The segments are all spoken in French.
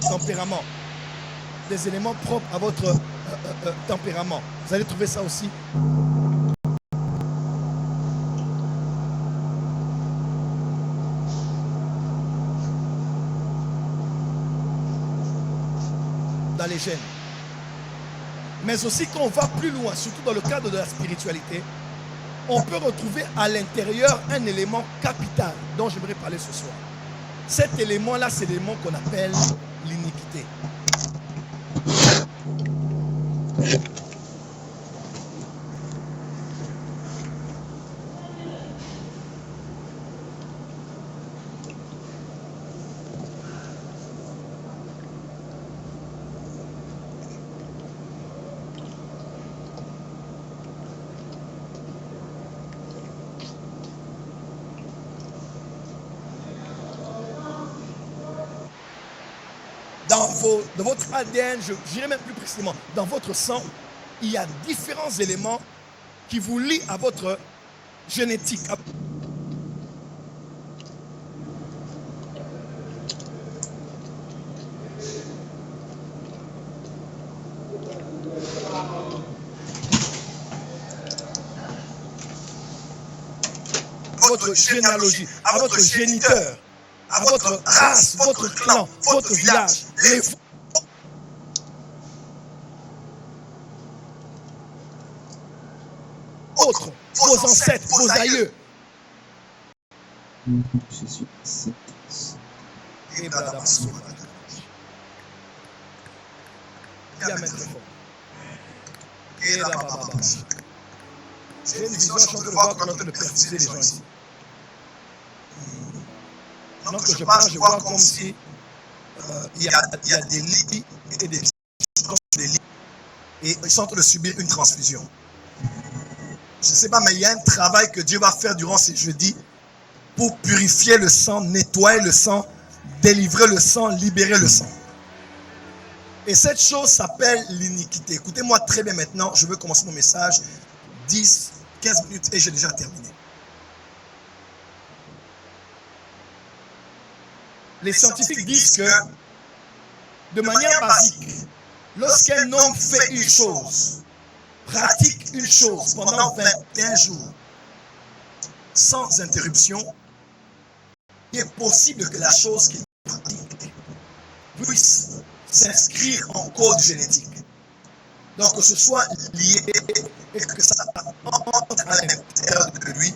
tempérament. Des éléments propres à votre tempérament. Vous allez trouver ça aussi. Dans les gènes. Mais aussi quand on va plus loin, surtout dans le cadre de la spiritualité, on peut retrouver à l'intérieur un élément capital dont j'aimerais parler ce soir. Cet élément-là, c'est l'élément qu'on appelle l'iniquité. Dans votre ADN, je dirais même plus précisément, dans votre sang, il y a différents éléments qui vous lient à votre génétique. Votre généalogie, à votre géniteur, à votre race, votre clan, votre village, les autres, vos ancêtres, vos aïeux. Je suis 7. J'ai une vision, je suis en train de voir qu'on est en train de perfuser les gens ici. Donc je parle, je vois comme si il y a des lits et des lits et ils sont en train de subir une transfusion. Je ne sais pas, mais il y a un travail que Dieu va faire durant ces jeudis pour purifier le sang, nettoyer le sang, délivrer le sang, libérer le sang. Et cette chose s'appelle l'iniquité. Écoutez-moi très bien maintenant, je veux commencer mon message. 10, 15 minutes et j'ai déjà terminé. Les scientifiques disent que, de manière basique, lorsqu'un homme fait une chose, pratique une chose pendant 21 jours, sans interruption, il est possible que la chose qu'il pratique puisse s'inscrire en code génétique. Donc que ce soit lié et que ça entre à l'intérieur de lui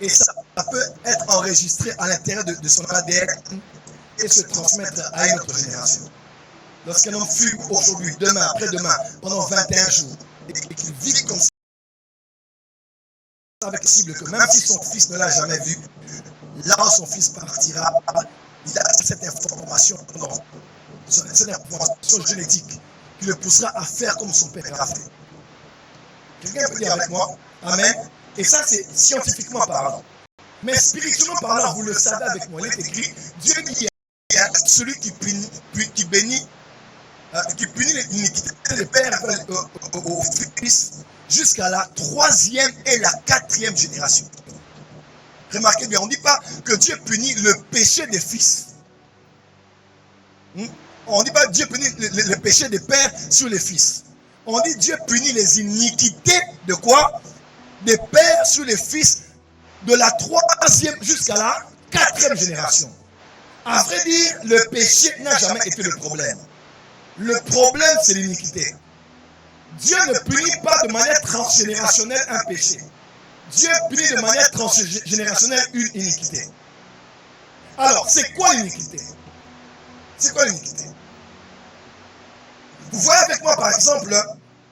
et ça peut être enregistré à l'intérieur de son ADN et se transmettre à une autre génération. Lorsqu'un homme fume aujourd'hui, demain, après-demain, pendant 21 jours et qu'il vit comme ça, avec possible que même si son fils ne l'a jamais vu, là où son fils partira, il a cette information, cette information génétique qui le poussera à faire comme son père a fait. Quelqu'un peut dire avec moi, amen. Et ça, c'est scientifiquement parlant. Mais spirituellement parlant, vous le savez avec moi, il est écrit, Dieu dit, il y a celui qui punit l'iniquité des pères au fils jusqu'à la 3e et la 4e génération. Remarquez bien, on ne dit pas que Dieu punit le péché des fils. On ne dit pas que Dieu punit le péché des pères sur les fils. On dit Dieu punit les iniquités de quoi? Des pères sur les fils de la 3e jusqu'à la 4e génération. À vrai dire, le péché n'a jamais été le problème. Le problème, c'est l'iniquité. Dieu ne punit pas de manière transgénérationnelle un péché. Dieu punit de manière transgénérationnelle une iniquité. Alors, c'est quoi l'iniquité? C'est quoi l'iniquité? Vous voyez avec moi, par exemple,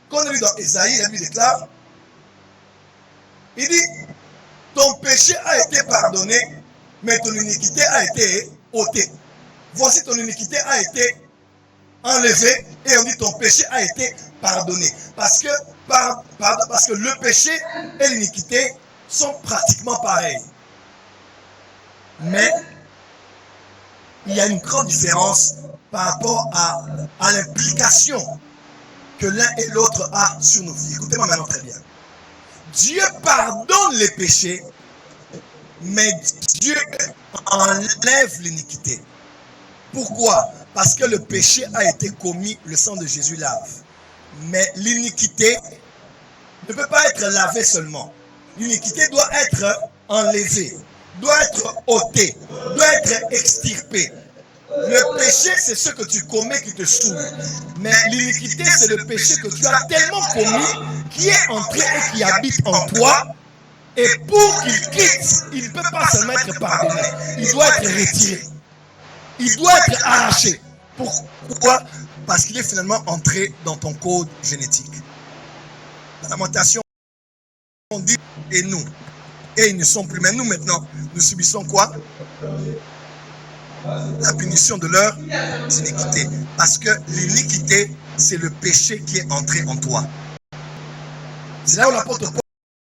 quand on lit dans Ésaïe, la Bible déclare, il dit, ton péché a été pardonné, mais ton iniquité a été ôtée. Voici ton iniquité a été enlevée, et on dit ton péché a été pardonné. Parce que le péché et l'iniquité sont pratiquement pareils. Mais il y a une grande différence par rapport à l'implication que l'un et l'autre a sur nos vies. Écoutez-moi maintenant très bien. Dieu pardonne les péchés, mais Dieu enlève l'iniquité. Pourquoi? Parce que le péché a été commis, le sang de Jésus lave. Mais l'iniquité ne peut pas être lavée seulement. L'iniquité doit être enlevée, doit être ôtée, doit être extirpée. Le péché, c'est ce que tu commets qui te saoule. Mais l'iniquité, c'est le péché que tu as tellement commis, qui est entré et qui habite en toi. Et pour qu'il quitte, il ne peut pas seulement être pardonné. Il doit être retiré. Il doit être arraché. Pourquoi? Parce qu'il est finalement entré dans ton code génétique. La lamentation, on dit, et nous. Et ils ne sont plus. Mais nous maintenant, nous subissons quoi? La punition de leur iniquité. Parce que l'iniquité, c'est le péché qui est entré en toi. C'est là où l'apôtre Paul